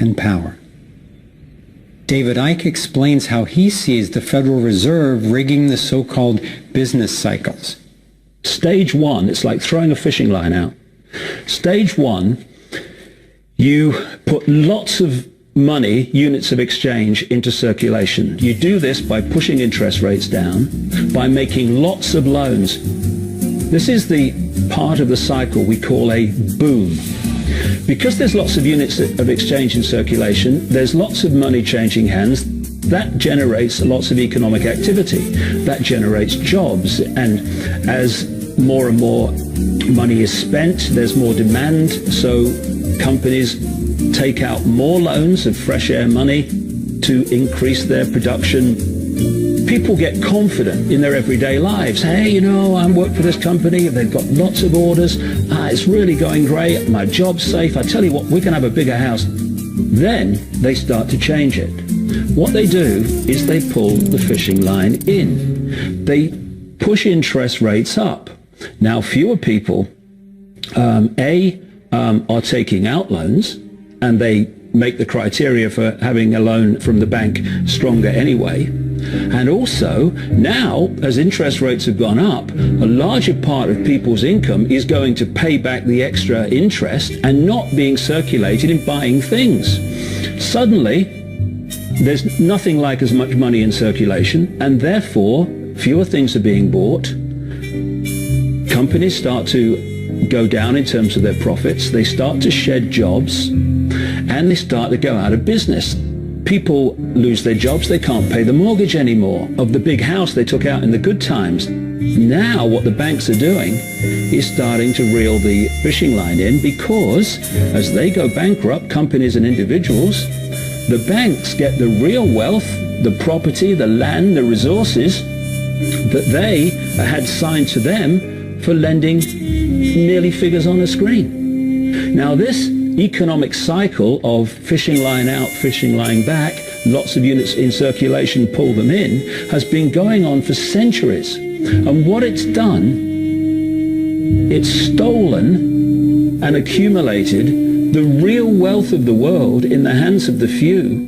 and power. David Icke explains how he sees the Federal Reserve rigging the so-called business cycles. Stage one, it's like throwing a fishing line out. Stage one, you put lots of money, units of exchange, into circulation. You do this by pushing interest rates down, by making lots of loans. This is the part of the cycle we call a boom. Because there's lots of units of exchange in circulation, there's lots of money changing hands. That generates lots of economic activity. That generates jobs. And as more and more money is spent, there's more demand. So companies take out more loans of fresh air money to increase their production. People get confident in their everyday lives. Hey, you know, I work for this company. They've got lots of orders. It's really going great. My job's safe. I tell you what, we can have a bigger house. Then they start to change it. What they do is they pull the fishing line in. They push interest rates up. Now, fewer people, are taking out loans, and they make the criteria for having a loan from the bank stronger anyway. And also, now, as interest rates have gone up, a larger part of people's income is going to pay back the extra interest and not being circulated in buying things. Suddenly, there's nothing like as much money in circulation, and therefore, fewer things are being bought. Companies start to go down in terms of their profits. They start to shed jobs, and they start to go out of business. People lose their jobs. They can't pay the mortgage anymore of the big house they took out in the good times. Now what the banks are doing is starting to reel the fishing line in, because as they go bankrupt, companies and individuals, the banks get the real wealth, the property, the land, the resources that they had signed to them for lending merely figures on a screen. Now this economic cycle of fishing line out, fishing line back, lots of units in circulation, pull them in, has been going on for centuries. And what it's done, it's stolen and accumulated the real wealth of the world in the hands of the few,